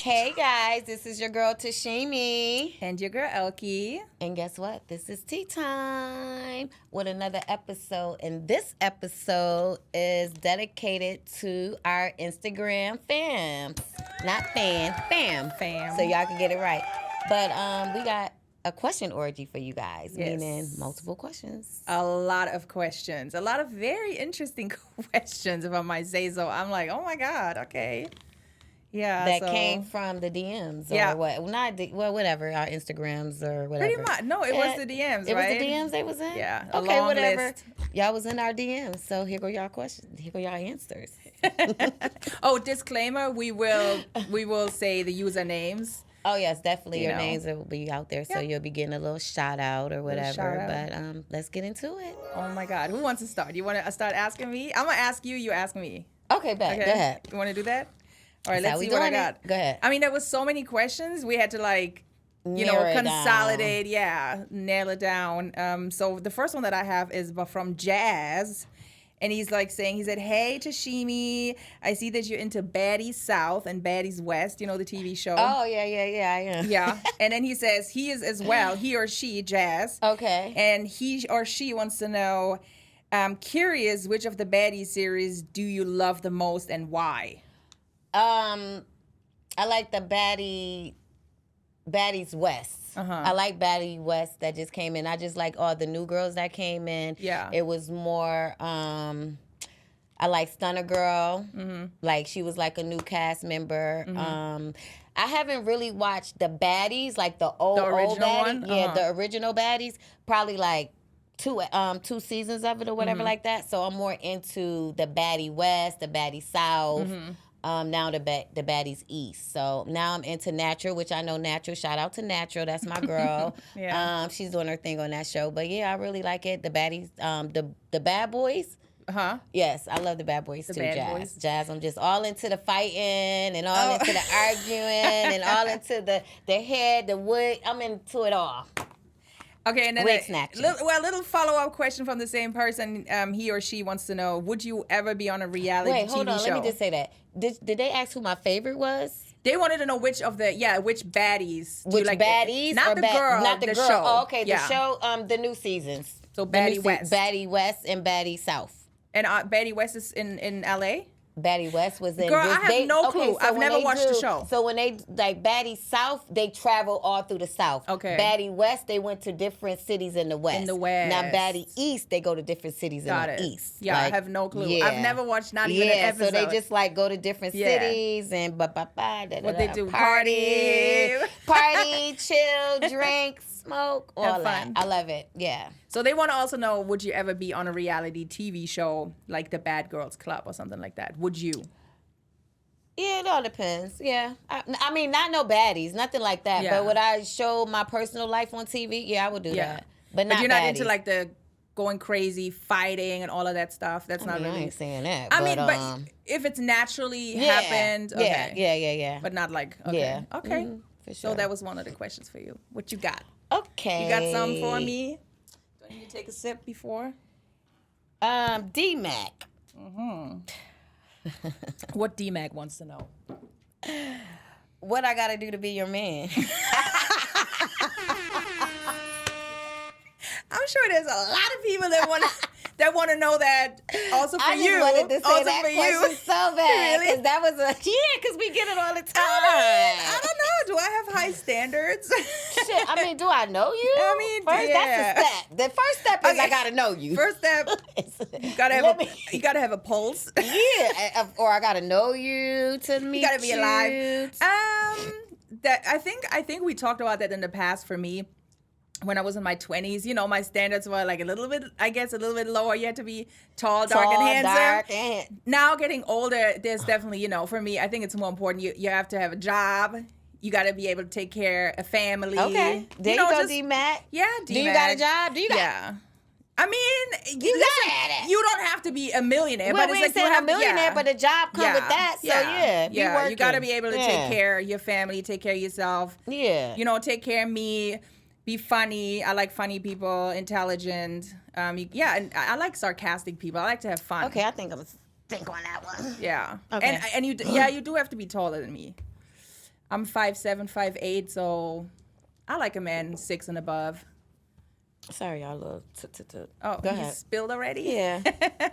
Hey guys, this is your girl Tashimi. And your girl Elke. And guess what? This is tea time with another episode. And this episode is dedicated to our Instagram fams. Not fam. Fam. So y'all can get it right. But we got a question orgy for you guys, Yes. meaning multiple questions. A lot of questions. A lot of very interesting questions, if I might say so. I'm like, oh my God, okay. Yeah. That came from the DMs or what? Whatever, our Instagrams or whatever. Pretty much. No, it was the DMs, It right? was the DMs they was in? Yeah. Okay, long whatever. list. Y'all was in our DMs, so here go y'all questions. Here go y'all answers. Oh, disclaimer, we will say the usernames. Oh, yes, definitely. Your know. names will be out there, so you'll be getting a little shout out or whatever. shout out. But let's get into it. Oh my God. Who wants to start? You want to start asking me? I'm going to ask you, you ask me. Okay, bet. Okay? Go ahead. You want to do that? All right, That's how let's we see what I doing it. got. Go ahead. I mean, there was so many questions. We had to Narrow it consolidate. Yeah, nail it down. So the first one that I have is from Jazz. And he's he said, hey, Tashimi, I see that you're into Baddies South and Baddies West, you know, the TV show. Oh, yeah, I am. Yeah. And then he says he is as well, he or she, Jazz. Okay. And he or she wants to know, I'm curious, which of the Baddies series do you love the most and why? I like the Baddies West. I like Baddie West that just came in. I just like all the new girls that came in. Yeah. It was more, I like Stunner Girl. Like she was like a new cast member. I haven't really watched the Baddies, like the old original Baddie. one? Yeah, the original Baddies. Probably like two seasons of it or whatever like that. So I'm more into the Baddie West, the Baddie South. Now the Baddies East. So now I'm into Natural, which I know Natural. Shout out to Natural. That's my girl. Yeah. She's doing her thing on that show. But yeah, I really like it. The Baddies, the Bad Boys. Yes, I love the Bad Boys too, Bad Jazz. Boys. Jazz, I'm just all into the fighting and all into the arguing and all into the head, the wood. I'm into it all. Okay, and then Wig snatching. little follow-up question from the same person. He or she wants to know, would you ever be on a reality Wait, hold TV on. show? Let me just say that. Did they ask who my favorite was? They wanted to know which baddies. Do Which you like baddies? Not or the girl. Not the girl. show. Oh, okay, Yeah. the show, the new seasons. So The new Baddie West. Baddie West and Baddie South. And Baddie West is in L.A.? Baddie West was in. Girl, I have no clue. I've never watched the show. So when they Baddie South, they travel all through the South. Okay. Baddie West, they went to different cities in the West. In the West. Now Baddie East, they go to different cities Got in it. the East. Yeah, I have no clue. I've never watched not even an episode. So they just go to different Yeah. cities and What they do, party, party. chill, drink, smoke, all Have that. fun. I love it. Yeah. So they want to also know, would you ever be on a reality TV show like the Bad Girls Club or something like that? Would you? Yeah, it all depends. Yeah. I mean, not no baddies, nothing like that. Yeah. But would I show my personal life on TV? Yeah, I would do that. But not you're not baddies. into like the going crazy, fighting, and all of that stuff. That's not I really. ain't saying that. I mean, but if it's naturally happened, okay. Yeah. But not like, okay. Yeah. Okay. For sure. So that was one of the questions for you. What you got? Okay. You got some for me? Do I need to take a sip before? D-Mac. What D-Mac wants to know? What I gotta do to be your man? I'm sure there's a lot of people that want to know that. Also for I just you. wanted to say also that for you. question so bad. Really? Because that was because we get it all the time. I don't know. Do I have high standards? Shit, I mean, do I know you? I mean, first, yeah. that's a step. The first step is Okay. I gotta know you. First step, you gotta have a pulse. Yeah, or I gotta know you to meet you. You gotta be alive. That I think we talked about that in the past for me. When I was in my 20s, you know, my standards were like a little bit lower. You had to be tall, dark, and handsome. Now getting older, there's definitely, you know, for me, I think it's more important. You have to have a job. You got to be able to take care of a family. Okay. There you go, D-Mac. Yeah, D-Mac. Do you got a job? Do you got? Yeah. I mean, You got it. You don't have to be a millionaire, Well, but we it's ain't like you saying have a millionaire, but a job come with that. So be working. You got to be able to take care of your family, take care of yourself. Yeah. You know, take care of me. Be funny. I like funny people, intelligent. And I like sarcastic people. I like to have fun. Okay, I think I'm gonna think on that one. Yeah. Okay. And you do have to be taller than me. I'm 5'7", 5'8", so I like a man 6 and above. Sorry, y'all. Little Oh, Go you ahead. spilled already? Yeah.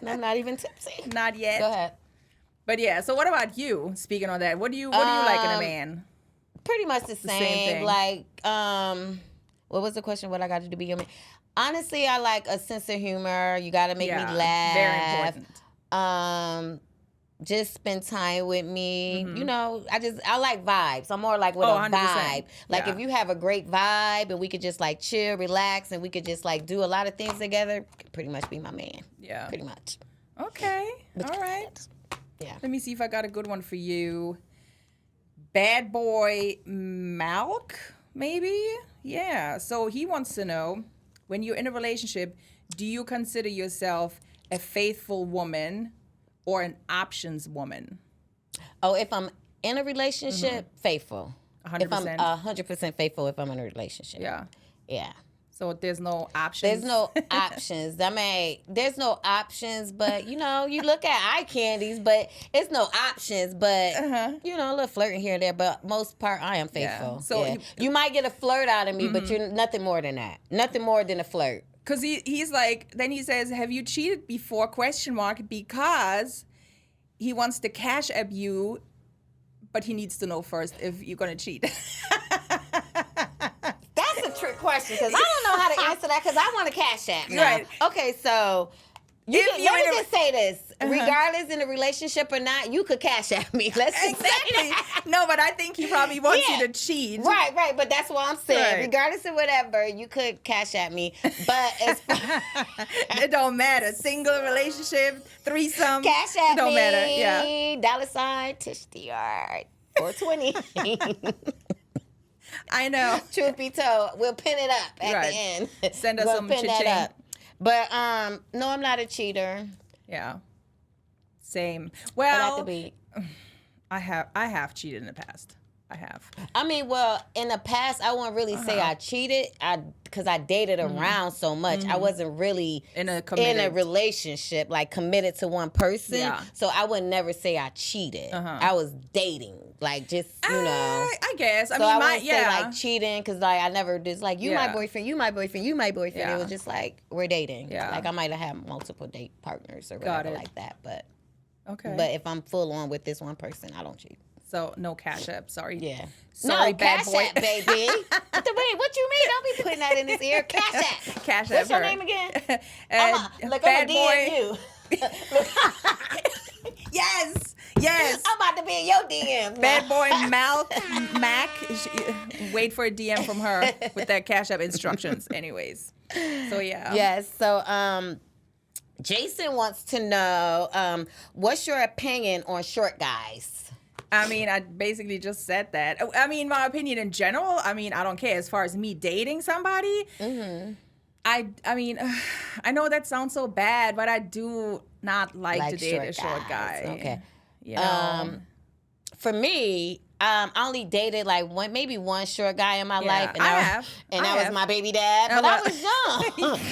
I'm not even tipsy. Not yet. Go ahead. But yeah, so what about you? Speaking on that, what do you like in a man? Pretty much the same thing. Like, what was the question? What I got to do to be a man? Honestly, I like a sense of humor. You got to make me laugh. Very important. Just spend time with me. You know, I like vibes. I'm more like with a 100%. vibe. Like if you have a great vibe and we could just like chill, relax, and we could just like do a lot of things together, could pretty much be my man. Yeah. Pretty much. Okay. All right. Yeah. Let me see if I got a good one for you. Bad boy Malk, maybe? Yeah. So he wants to know, when you're in a relationship, do you consider yourself a faithful woman or an options woman? Oh, if I'm in a relationship, faithful. 100%. If I'm 100% faithful if I'm in a relationship. Yeah. Yeah. So there's no options? There's no options. I mean, there's no options, but, you know, you look at eye candies, but it's no options, but, you know, a little flirting here and there, but most part, I am faithful. Yeah. So you might get a flirt out of me, but you're nothing more than that. Nothing more than a flirt. Because he's like, then he says, have you cheated before, ? Because he wants to cash app you, but he needs to know first if you're going to cheat. That's a trick question because I don't know how to answer that because I want to cash app now. Right. Okay, so let me just say this. Regardless in a relationship or not, you could cash app me. Let's just say that. No, but I think he probably wants you to cheat. Right. But that's what I'm saying. Right. Regardless of whatever, you could cash at me. But as it don't matter. Single relationship, threesome. Cash at it don't me. matter. Yeah. $ Tish DR 420. I know. Truth be told, we'll pin it up at the end. Send us we'll some pin that cha-ching. up. But no, I'm not a cheater. Yeah. Same. I Well, like to be. I have cheated in the past. I have. I mean, well, in the past, I wouldn't really say I cheated. Because I dated around so much, I wasn't really In a relationship, like committed to one person. Yeah. So I would never say I cheated. I was dating, like just you know. I guess. So I wouldn't say like cheating because like I never just like you my boyfriend, you my boyfriend, you my boyfriend. Yeah. It was just like we're dating. Yeah. Like I might have had multiple date partners or whatever like that, but okay. But if I'm full on with this one person, I don't cheat. So no cash app. Sorry. Yeah. Sorry, no, bad cash boy. app, baby. What you mean? Don't be putting that in his ear. Cash app. Cash app. What's your name again? I'm going to DM you. Yes. I'm about to be in your DM. Bad boy Mac. Wait for a DM from her with that cash app instructions. Anyways. So yeah. Yes. So Jason wants to know what's your opinion on short guys? I mean, I basically just said that. I mean, my opinion in general, I mean, I don't care. As far as me dating somebody, I mean, I know that sounds so bad, but I do not like to date a short guy. Okay. You know? For me, I only dated like maybe one short guy in my life, and that was my baby dad. But I was young.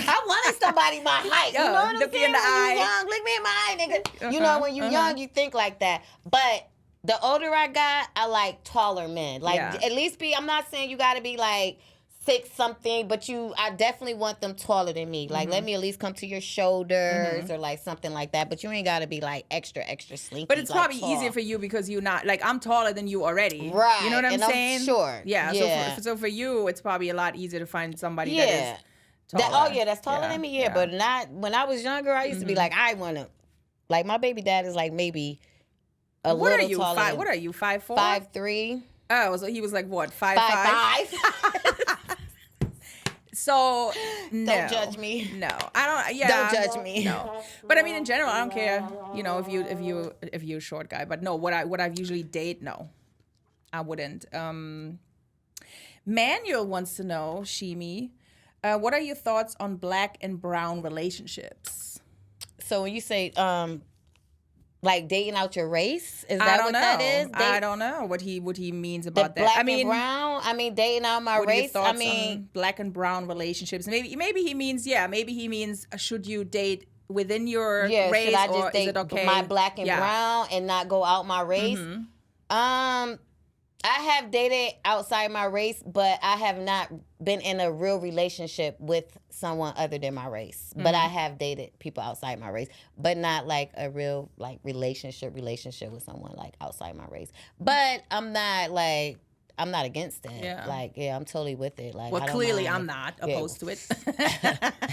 I wanted somebody my height. You know what I'm look saying? me in the eye. Young, look me in my eye, nigga. You know, when you're young, you think like that. But the older I got, I like taller men. Like at least I'm not saying you got to be like 6 something, but I definitely want them taller than me. Like let me at least come to your shoulders or like something like that. But you ain't got to be like extra slinky. But it's like, probably tall. easier for you because you're not, like, I'm taller than you already. Right. You know what I'm saying? I'm short. Yeah. So for you, it's probably a lot easier to find somebody that is taller. That's taller than me. Yeah. But not when I was younger. I used to be like, I want to, like my baby dad is like maybe a little taller. What are you? 5'4"? 5'3". Oh, so he was like what? 5'5"? 5'5". So no. Don't judge me. No, I don't. Yeah, don't judge me. No, but I mean, in general, I don't care. You know, if you're a short guy. But no, what I've usually date, no, I wouldn't. Manuel wants to know, Shimi, what are your thoughts on black and brown relationships? So when you say like dating out your race, is that what that is? I don't know what he means about that. Black and brown. I mean, dating out my race. I mean, black and brown relationships. Maybe he means should you date within your race, should I just or date is it okay? my black and brown and not go out my race? I have dated outside my race, but I have not been in a real relationship with someone other than my race. But I have dated people outside my race, but not like a real like relationship with someone like outside my race. But I'm not against it. Yeah. Like, yeah, I'm totally with it. Like, Well, I don't clearly mind. I'm not opposed to it.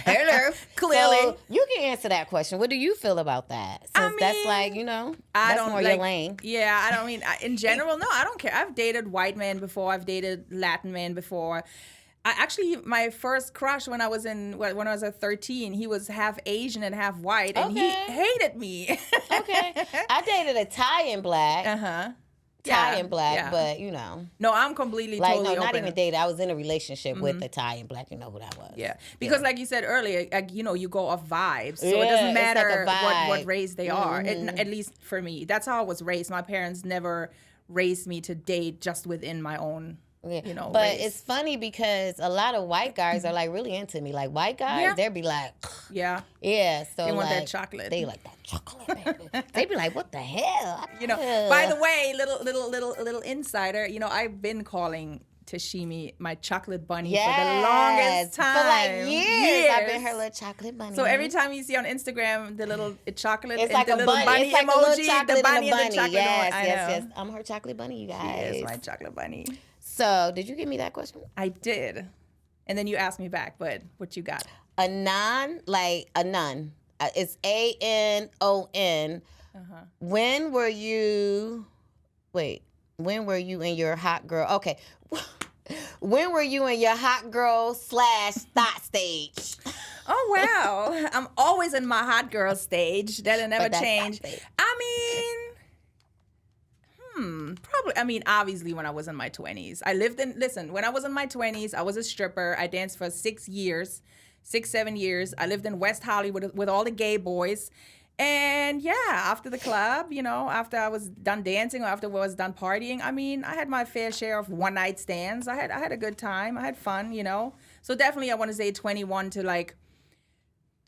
Hello. Clearly. So you can answer that question. What do you feel about that? Since that's like, you know, that's more your lane. Yeah, I don't mean, in general, no, I don't care. I've dated white men before. I've dated Latin men before. My first crush when I was 13, he was half Asian and half white, and he hated me. Okay. I dated a Thai and black. Uh-huh. Thai and black, but you know. No, I'm completely like, totally no, not open. even dated. I was in a relationship with a Thai and black. You know who that was. Yeah, because like you said earlier, like, you know, you go off vibes, so it doesn't matter what race they are. At least for me, that's how I was raised. My parents never raised me to date just within my own. You know, but race. it's funny because a lot of white guys are like really into me. Like white guys, they'll be like, yeah. So they want like, that chocolate. They like that chocolate, baby. They be like, what the hell? You know. By the way, little insider. You know, I've been calling Tashimi my chocolate bunny for the longest time. For like years. I've been her little chocolate bunny. So every time you see on Instagram the little chocolate, it's like the a little bunny it's like emoji, a little chocolate the bunny and a and the chocolate. Yes. I'm her chocolate bunny, you guys. She is my chocolate bunny. So, did you give me that question? I did. And then you asked me back, but what you got? A nun. It's ANON. When were you in your hot girl? Okay. When were you in your hot girl / thought stage? Oh, wow. I'm always in my hot girl stage. That'll never change. I mean... Probably, obviously when I was in my 20s. When I was in my 20s, I was a stripper. I danced for 7 years. I lived in West Hollywood with all the gay boys. And yeah, after the club, you know, after I was done dancing or after I was done partying, I had my fair share of one night stands. I had a good time. I had fun, you know. So definitely I want to say 21 to like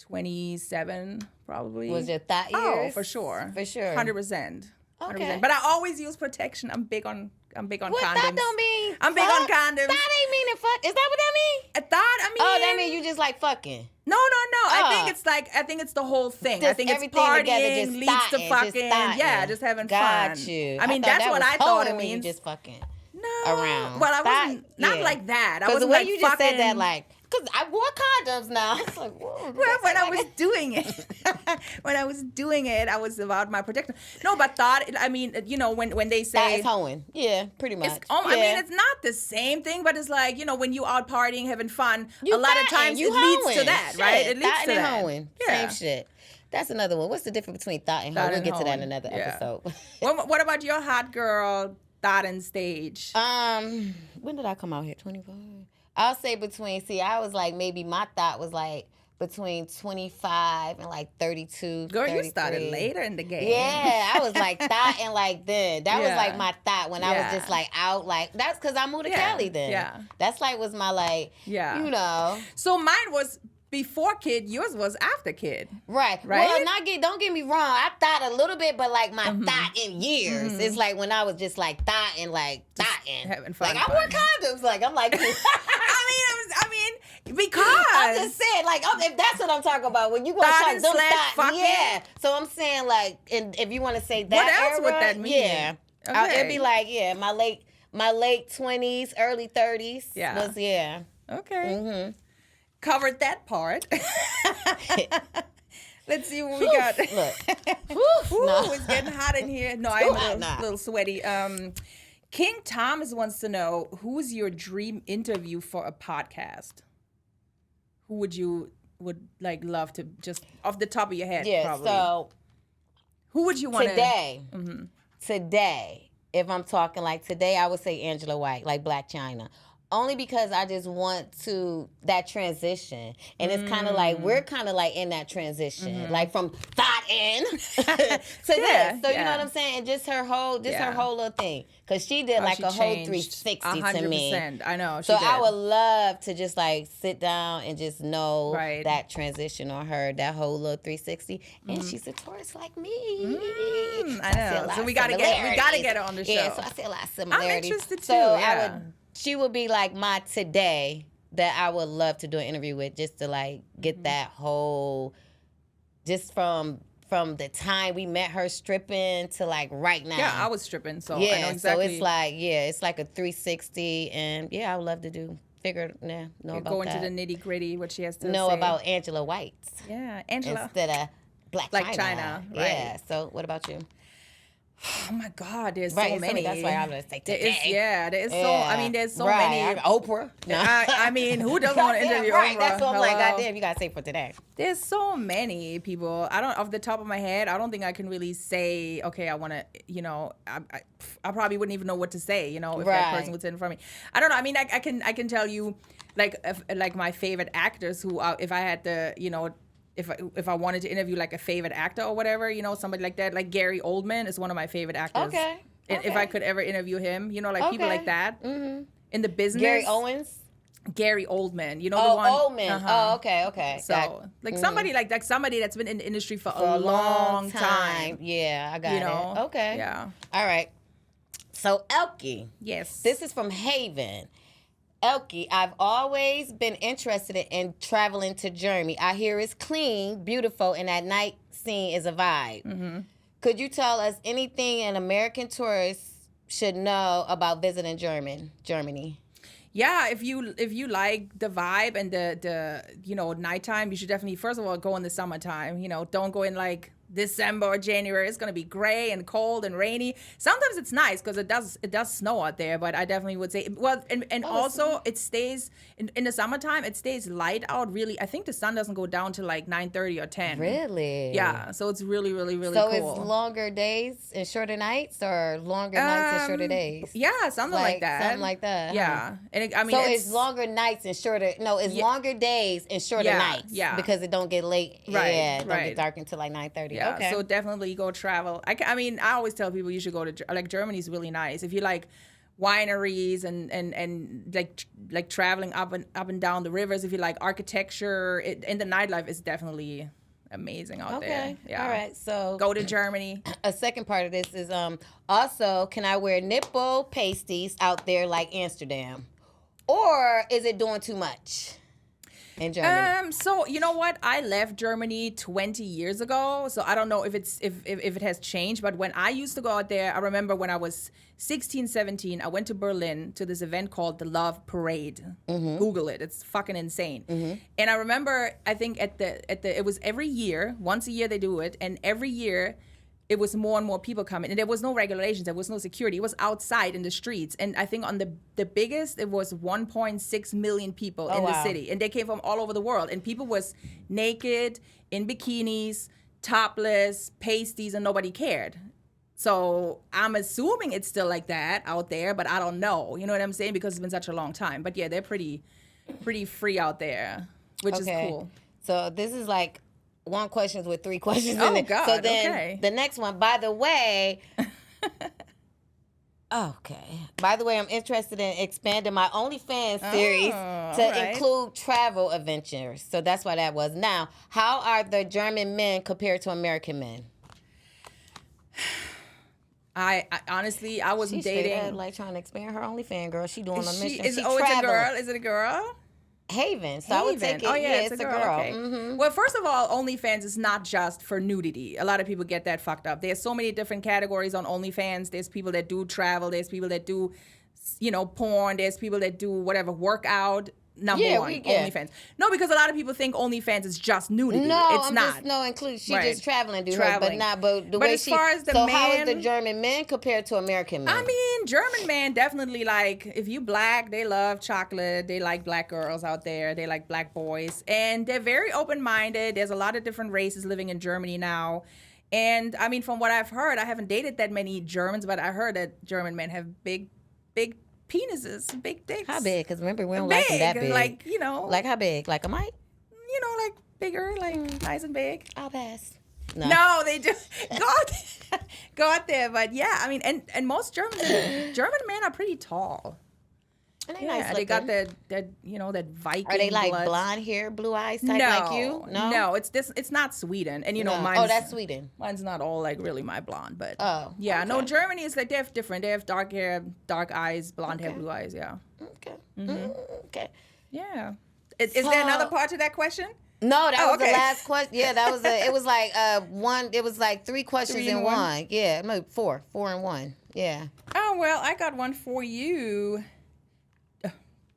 27 probably. Was your thought years? Oh, for sure. 100%. Okay. But I always use protection. I'm big on condoms. What that don't mean? I'm big on condoms. That ain't meaning fuck. Is that what that mean? Oh, that mean you just like fucking. No. I think it's the whole thing. Just I think it's everything partying together, just leads to fucking. Just having fun. Got you. That's what I thought it means. You just fucking around. Well, I wasn't not like that. I wasn't the way like you just fucking, said that, like, because I wore condoms now. It's like, whoa. Well, when I was doing it, I was about my protection. No, but you know, when they say... That is hoeing. Yeah, pretty much. It's not the same thing, but it's like, you know, when you out partying, having fun, a lot of times it hoeing. leads to that, Shit. right? It leads thought to and that. Hoeing. Yeah. Same shit. That's another one. What's the difference between thought and hoe? We'll get to that in another episode. What about your hot girl thought and stage? When did I come out here? 25? I'll say I was like, maybe my thought was like between 25 and like 32, Girl, 33. you started later in the game. Yeah, I was like thought and like then. That was like my thought when I was just like out. Like, that's because I moved to Cali then. Yeah. That's like was my like, you know. So mine was before kid, yours was after kid. Right. Well, don't get me wrong. I thought a little bit, but like my thought in years. It's like when I was just like thought and having fun. Like I wore condoms. Like I'm like because I'm just saying, like, if that's what I'm talking about, when you want to talk fucking. Yeah. So I'm saying, like, and if you want to say that, what else would that mean? Yeah, it'd be like, my late 20s, early 30s. Yeah. Was okay. Mm-hmm. Covered that part. Let's see what we got. Look, it's getting hot in here. No, I'm a little sweaty. King Thomas wants to know, who's your dream interview for a podcast? Who would like love to, just off the top of your head? Yeah. Probably. So who would you want today? If I'm talking like today, I would say Angela White, like Black China. Only because I just want to that transition, and it's kind of like we're kind of like in that transition, like from thought in to this. So you know what I'm saying? And just her whole little thing, because she did like a whole 360 to me. 100%. I know. So I would love to just like sit down and just know that transition on her, that whole little 360. And she's a Taurus like me. I know. So we gotta get her on the show. Yeah. So I see a lot of similarities. I'm interested too. So she would be like my today that I would love to do an interview with, just to like get that whole, just from the time we met her stripping to like right now. Yeah, I was stripping, so I know exactly. So it's like a 360, and I would love to know about go into that. the nitty gritty, what she has to know say. about Angela White. Yeah, Angela. Instead of Black China. Right. Yeah. So what about you? Oh my God, there's so many. That's why I'm gonna say today. There's so many. Oprah. No. I mean, who doesn't want to interview Oprah? That's what I'm like. Goddamn, you gotta say for today. There's so many people. Off the top of my head, I don't think I can really say. Okay, I want to. I probably wouldn't even know what to say. If that person would sit in front of me. I don't know. I mean, I can tell you, like my favorite actors who, if I had to, if I wanted to interview like a favorite actor or whatever, somebody like that, like Gary Oldman is one of my favorite actors. Okay. If I could ever interview him, people like that in the business. Gary Owens. Gary Oldman, the one. Oldman. Oh, okay. So somebody like somebody that's been in the industry for a long time. Yeah, I got it. Okay. Yeah. All right. So Elke. Yes. This is from Haven. Elke, I've always been interested in traveling to Germany. I hear it's clean, beautiful, and that night scene is a vibe. Mm-hmm. Could you tell us anything an American tourist should know about visiting Germany? Yeah, if you like the vibe and the nighttime, you should definitely, first of all, go in the summertime. Don't go in like December or January. It's gonna be gray and cold and rainy. Sometimes it's nice because it does snow out there, but I definitely would say also it stays in the summertime. It stays light out. Really, I think the sun doesn't go down to like 9:30 or 10. Really? Yeah. So it's really really really cool. So it's longer days and shorter nights, or longer nights and shorter days? Yeah, something like that. Something like that. Yeah, and so it's longer nights and shorter. No, it's longer days and shorter nights. Yeah, because it don't get late. Right. Yeah, it don't get dark until like 9:30. Yeah, okay. So definitely go travel. I always tell people you should go to, like, Germany's really nice. If you like wineries and like traveling up and down the rivers, if you like architecture, and the nightlife is definitely amazing out there. Okay. Yeah. All right. So go to Germany. A second part of this is also, can I wear nipple pasties out there like Amsterdam? Or is it doing too much? In Germany. So you know what? I left Germany 20 years ago, so I don't know if it has changed. But when I used to go out there, I remember when I was 16, 17, I went to Berlin to this event called the Love Parade. Mm-hmm. Google it; it's fucking insane. Mm-hmm. And I remember, I think at the it was every year, once a year they do it, and every year it was more and more people coming, and there was no regulations, there was no security. It was outside in the streets, and I think on the biggest, it was 1.6 million people in the city, and they came from all over the world, and people was naked, in bikinis, topless, pasties, and nobody cared. So I'm assuming it's still like that out there, but I don't know. You know what I'm saying? Because it's been such a long time. But yeah, they're pretty free out there, which is cool. So this is like one question with three questions in it. God, so then the next one, by the way, I'm interested in expanding my OnlyFans series to include travel adventures. So that's why that was. Now, how are the German men compared to American men? I honestly, I wasn't dating. Like trying to expand her OnlyFans, girl. She doing a mission. It's a girl. Is it a girl? Haven. So I would take it. Oh, yeah, it's a girl. Okay. Mm-hmm. Well, first of all, OnlyFans is not just for nudity. A lot of people get that fucked up. There's so many different categories on OnlyFans. There's people that do travel. There's people that do, porn. There's people that do whatever, workout. Number one, OnlyFans. No, because a lot of people think OnlyFans is just nudity. No, it's not. Include. She just traveling, but as far as the man, how is the German men compared to American men? I mean, German men definitely, like, if you black, they love chocolate. They like black girls out there. They like black boys, and they're very open-minded. There's a lot of different races living in Germany now. And I mean, from what I've heard, I haven't dated that many Germans, but I heard that German men have big penises, big dicks. How big? Because remember, we don't like them that big. Like, you know. Like how big? Like a mic? You know, like bigger, like nice and big. I'll pass. No, they do. Go out there. But yeah, I mean, and most German men are pretty tall. And Yeah, they got that you know, that Viking Are they like blood. blonde hair, blue eyes type like you? No, it's not Sweden. And you know, Oh, that's Sweden. Mine's not all like really my blonde, but yeah, no, Germany is like, they have different. They have dark hair, dark eyes, blonde hair, blue eyes. Yeah. Okay. Okay. Yeah. Is there another part to that question? No, that was the last question. Yeah, that was it was like one. It was like 3 questions in one. Yeah, no, 4 in 1. Yeah. Oh well, I got one for you.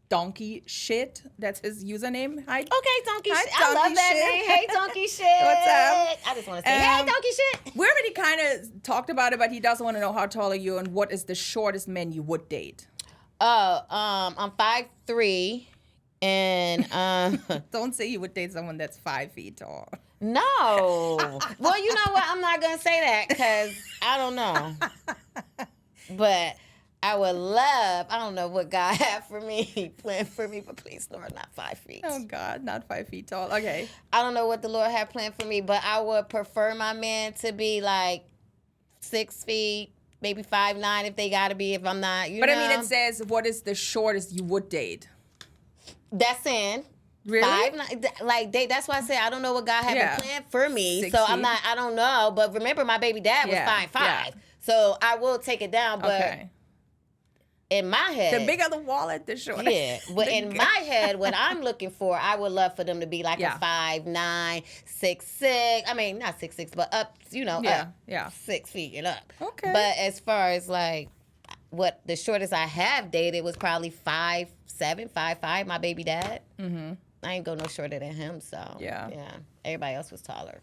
Donkey shit. That's his username. Donkey shit. I love that name. Hey, donkey shit. What's up? I just want to say, hey, donkey shit. We already kind of talked about it, but he doesn't want to know how tall are you and what is the shortest man you would date. Oh, I'm 5'3", and don't say you would date someone that's 5 feet tall. No. Well, you know what? I'm not gonna say that because I don't know. But I would love, I don't know what God had for me, planned for me, but please, Lord, not 5 feet. Oh, God, not 5 feet tall. Okay. I don't know what the Lord had planned for me, but I would prefer my man to be like 6 feet, maybe 5'9" if they gotta be, if I'm not, you know. But I mean, it says, what is the shortest you would date? That's in. Really? 5'9", like that's why I said I don't know what God had planned for me. 6 so feet. I don't know. But remember, my baby dad was 5'5". Yeah. So I will take it down, but in my head, the bigger the wallet, the shorter. Yeah, but in my head, what I'm looking for, I would love for them to be like a 5'9", 6'6". I mean, not 6'6", but up, you know, up 6 feet and up. Okay. But as far as like what the shortest I have dated was probably 5'7", 5'5", my baby dad. Mm-hmm. I ain't go no shorter than him, so yeah. Everybody else was taller.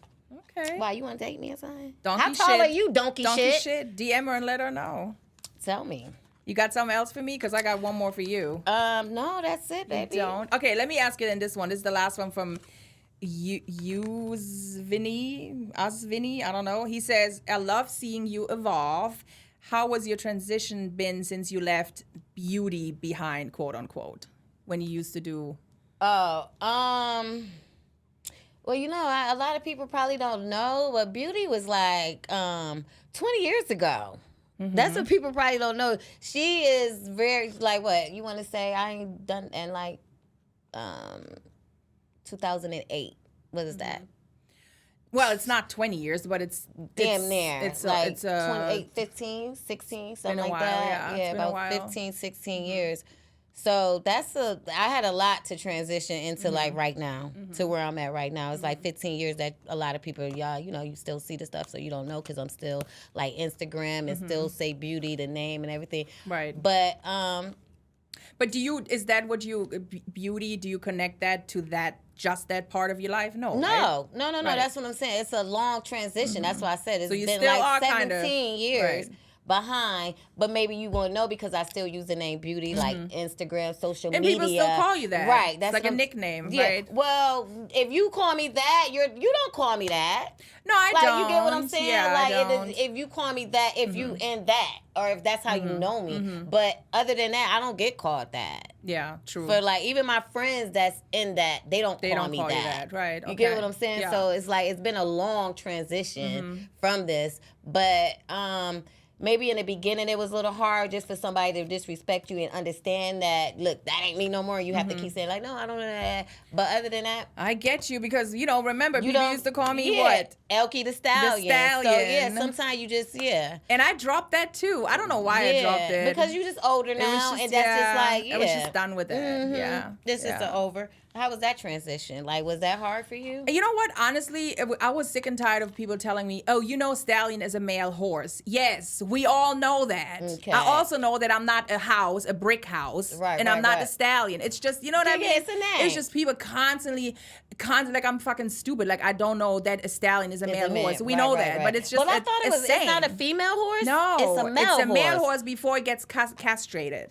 Okay. Why, you want to date me or something? How tall are you, donkey shit? DM her and let her know. Tell me. You got something else for me? Because I got one more for you. No, that's it, baby. You don't? Okay, let me ask you then this one. This is the last one from Asvini. I don't know. He says, I love seeing you evolve. How was your transition been since you left beauty behind, quote unquote, when you used to do? Well, you know, a lot of people probably don't know, but beauty was like 20 years ago. Mm-hmm. That's what people probably don't know. She is very, like, what you want to say? I ain't done in like 2008. What is that? Well, it's not 20 years, but it's damn near. It's like it's 28, 15, 16, something like that. Yeah, about 15, 16 years. So I had a lot to transition into like right now to where I'm at right now. It's like 15 years that a lot of people, you know, you still see the stuff, so you don't know because I'm still like Instagram and still say beauty, the name and everything. Right. But is that what beauty, do you connect that to just that part of your life? No. No. Right? That's what I'm saying. It's a long transition. That's why I said it's been still like 17 years. Right. Behind, but maybe you won't know because I still use the name beauty, like Instagram, social media. And people still call you that. Right. That's like a nickname, yeah. right? Well, if you call me that, you don't call me that. No, I don't. You get what I'm saying? Yeah, like if you call me that, if you in that, or if that's how you know me. But other than that, I don't get called that. Yeah, true. For like even my friends that's in that, they don't call me you that. Right. You get what I'm saying? Yeah. So it's like it's been a long transition from this, but maybe in the beginning it was a little hard just for somebody to disrespect you and understand that, look, that ain't me no more. You have to keep saying, like, no, I don't know that. But other than that, I get you because, you know, remember, people used to call me what? Elke the Stallion. So, yeah, sometimes you just, And I dropped that, too. I don't know why I dropped it. Because you're just older now, and that's just like, I was just done with it. Yeah. This is over. How was that transition? Like, was that hard for you? You know what? Honestly, I was sick and tired of people telling me, oh, you know, stallion is a male horse. Yes, we all know that. Okay. I also know that I'm not a brick house, and I'm not a stallion. It's just, you know what I mean? It's a name. It's just people constantly, like I'm fucking stupid. Like I don't know that a stallion is a male horse. We know that, but it's just I thought it's not a female horse? No, it's a male horse. It's a male horse before it gets castrated.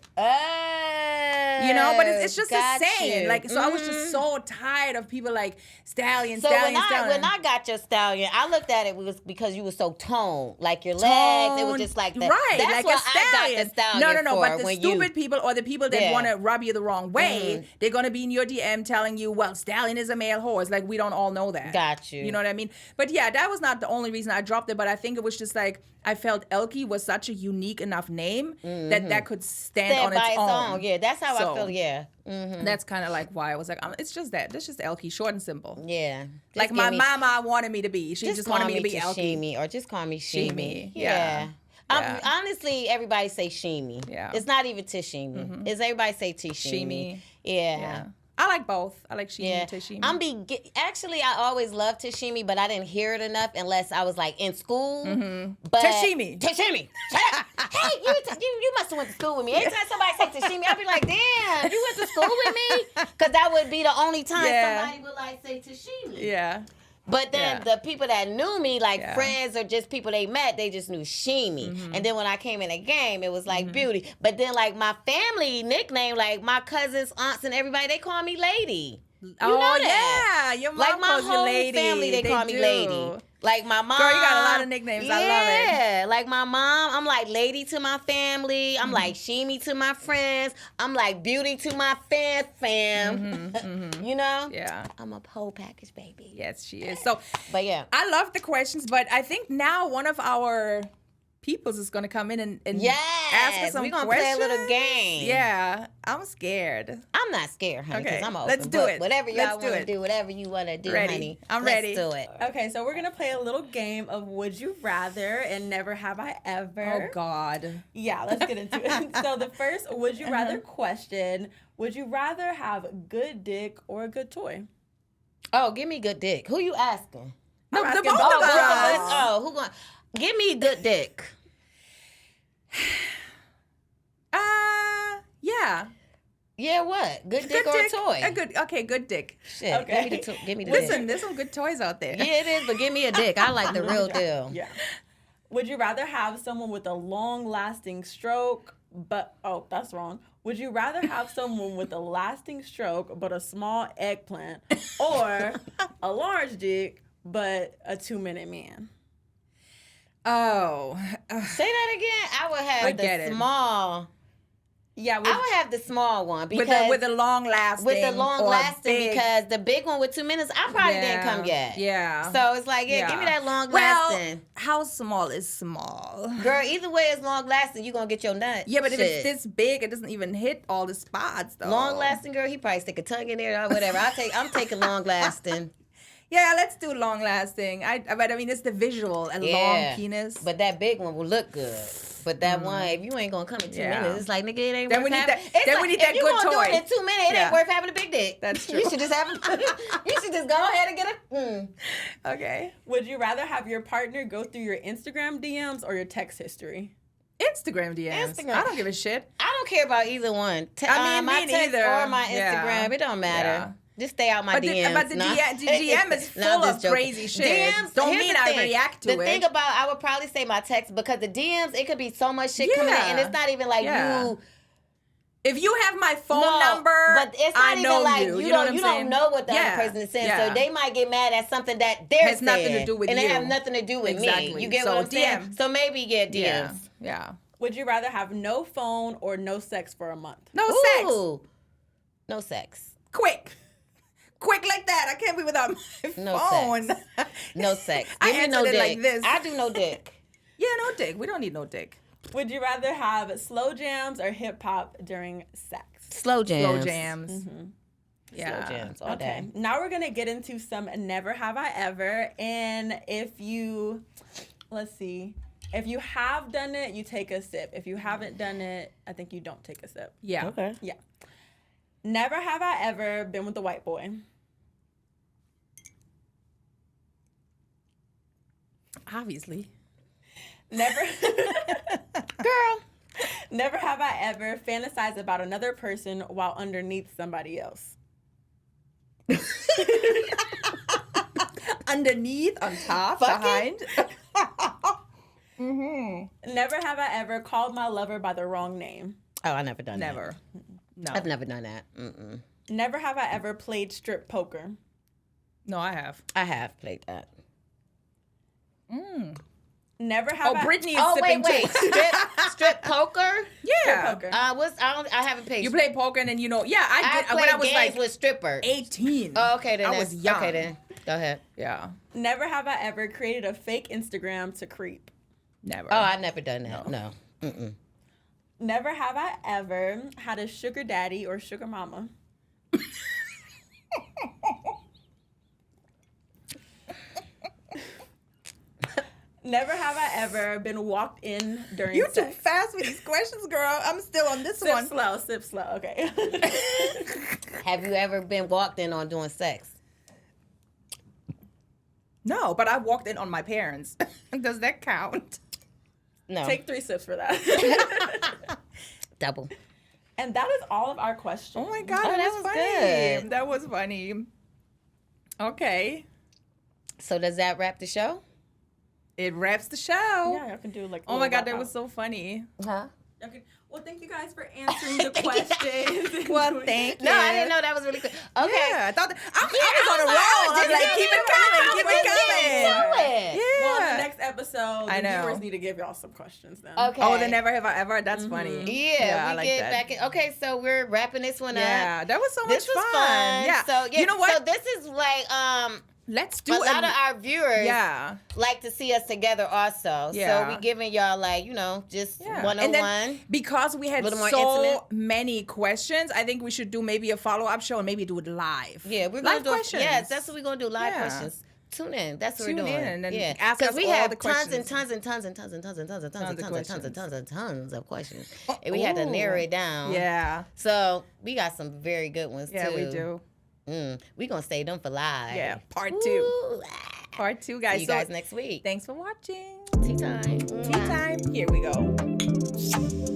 You know, but it's just got a saying. you. Like, so I was just so tired of people like stallion, So stallion, when stallion. I got your stallion, I looked at it was because you were so toned, like your legs. It was just like that. Right, That's like what a stallion. I got the stallion No. for But the when stupid people or the people that Yeah. want to rub you the wrong way, they're gonna be in your DM telling you, "Well, stallion is a male horse." Like we don't all know that. Got you. You know what I mean? But yeah, that was not the only reason I dropped it. But I think it was just like I felt Elke was such a unique enough name that could stand on by its own. Yeah, that's how So, I feel. Yeah. Mm-hmm. That's kind of like why I was like, it's just that. That's just Elke, short and simple. Yeah. Like Just my give me- mama wanted me to be. She just wanted me to be Elke. Tashimi, or just call me Shimi. Shimi, Yeah. yeah. Honestly, everybody say Shimi. Yeah. It's not even Tashimi. It's everybody say Tashimi. Shimi. Yeah. Yeah. I like both. I like Shimi and Tashimi. Actually, I always loved Tashimi, but I didn't hear it enough unless I was like in school. But Tashimi. Hey, you must have went to school with me. Anytime somebody say Tashimi, I'd be like, damn, you went to school with me? Because that would be the only time somebody would like say Tashimi. Yeah. But then the people that knew me, like friends or just people they met, they just knew Shimi. And then when I came in the game, it was like Beauty. But then like my family nickname, like my cousins, aunts, and everybody, they call me Lady. You know that. Yeah, your mom like my calls whole you Lady. family, they call me do. Lady. Like my mom. Girl, you got a lot of nicknames. I love it. Yeah, like my mom, I'm like Lady to my family. I'm like Shimi to my friends. I'm like Beauty to my fam. You know? Yeah. I'm a whole package, baby. Yes, she is. So, But yeah. I love the questions, but I think now one of our peoples is going to come in and ask us some we're gonna questions. play a little game. Yeah, I'm scared. I'm not scared, honey, because Okay, I'm open. let's do book. it. Whatever y'all Let's do want to it. do, whatever you want to do, Ready. honey. I'm let's ready. do it. Okay, so we're going to play a little game of Would You Rather and Never Have I Ever. Oh, God. Yeah, let's get into it. So the first Would You Rather question, would you rather have good dick or a good toy? Oh, give me good dick. Who you asking? No, I'm the asking both both of of us. us. Oh, who going? Give me good dick. Yeah. Yeah, what? Good dick or a toy? Good dick. Shit, Okay. give me the Listen, dick. there's some good toys out there. Yeah, it is, but give me a dick. I like the real deal. Yeah. Would you rather have someone with a long-lasting stroke, but, oh, that's wrong. Would you rather have someone with a lasting stroke, but a small eggplant, or a large dick, but a 2-minute man? Oh. Say that again. I would have it. small. Yeah, I would have the small one because with the long lasting. with the long or lasting big. because the big one with 2 minutes, I probably didn't come yet. Yeah. So it's like, give me that long Well, lasting. how small is small? Girl, either way it's long lasting, you're gonna get your nut. Yeah, but if Shit. it's this big, it doesn't even hit all the spots though. Long lasting, girl, he probably stick a tongue in there or whatever. I'm taking long lasting. Yeah, let's do long lasting. But I mean, it's the visual and long penis. But that big one will look good. But that one, if you ain't gonna come in 2 Yeah. minutes, it's like, nigga, it ain't Then worth we need having. that- It's then like, we need if that you good gonna do toy. it in 2 minutes, it Yeah. ain't worth having a big dick. That's You true. should just have. You should just go ahead and get a. Okay. Would you rather have your partner go through your Instagram DMs or your text history? Instagram DMs. Instagram. I don't give a shit. I don't care about either one. I mean, my me text neither. or my Yeah. Instagram, it don't matter. Yeah. Just stay out my But DMs. the Nah. DM is full Nah, I'm of just joking. crazy shit. DMs, Don't here's mean the I thing. react to the it. The thing about, I would probably say my text because the DMs, it could be so much shit coming in, and it's not even like you. If you have my phone number, but it's not I even know like you know what I'm saying? don't know what the Yeah. other person is saying, Yeah. so they might get mad at something that they're Has nothing to do with and you. they have nothing to do with Exactly. me. You get So what I'm saying? DM. So maybe DMs. Yeah. Would you rather have no phone or no sex for a month? No sex. Ooh. No sex. Quick like that. I can't be without my No phone. sex. No sex. I Give me no answered it dick. like this. I do no dick. Yeah, no dick. We don't need no dick. Would you rather have slow jams or hip hop during sex? Slow jams. Slow jams. Yeah. Slow jams all Okay. day. Now we're gonna get into some never have I ever, and if you, let's see, if you have done it, you take a sip. If you haven't done it, I think you don't take a sip. Yeah. Okay. Yeah. Never have I ever been with a white boy. Obviously. Never. Girl. Never have I ever fantasized about another person while underneath somebody else. Underneath, on top, Fucking? behind. Never have I ever called my lover by the wrong name. Oh, I never done that. Never. No. I've never done that. Mm-mm. Never have I ever played strip poker. No, I have. I have played that. Never have I... Brittany is Oh, sipping wait. too. Strip poker? Yeah. Poker. I haven't played. You play poker and then I did played when I was games like with strippers. 18. Oh, okay then. I was young. Okay then. Go ahead. Yeah. Never have I ever created a fake Instagram to creep. Never. Oh, I've never done that. No. Mm-mm. Never have I ever had a sugar daddy or sugar mama. Never have I ever been walked in during You too sex. fast with these questions, girl. I'm still on this one. Sip slow. Okay. Have you ever been walked in on doing sex? No, but I walked in on my parents. Does that count? No. Take 3 sips for that. Double. And that is all of our questions. Oh my God, Oh, that that was was funny. good. That was funny. Okay. So does that wrap the show? It wraps the show. Yeah, y'all can do like. Oh my God, that was so funny. Huh? Okay. Well, thank you guys for answering the questions. Well, thank you. No, I didn't know that was really good. Okay. Yeah, I thought I was on a roll. I was like, keep it coming, keep it coming. Yeah. Well, Yeah. the next episode, I the know. viewers need to give y'all some questions then. Okay. Oh, the never have I ever. That's funny. Yeah, I we like get that. back in. Okay, so we're wrapping this one Yeah, up. that was so much This was fun. Yeah. So yeah, You know what? So this is like Let's do a lot of our viewers Yeah. like to see us together also. Yeah. So we giving y'all like, just Yeah. one And on then one. because we had Little more so intimate. many questions, I think we should do maybe a follow-up show and maybe do it live. Yeah, we're gonna live do questions. Yes, that's what we're gonna do. Live Yeah. questions. Tune in. That's what Tune we're doing. in and yeah, ask us we all have the tons and questions. tons and tons and tons and tons and tons and tons and Tons of tons and tons and questions. tons and tons of questions. And we had to narrow it down. Yeah. So we got some very good ones Yeah, too. we do. We gonna save them for live. Yeah. Part 2. Ooh. Part 2, See guys. you So guys next week. thanks for watching. Tea time. Tea time. Here we go.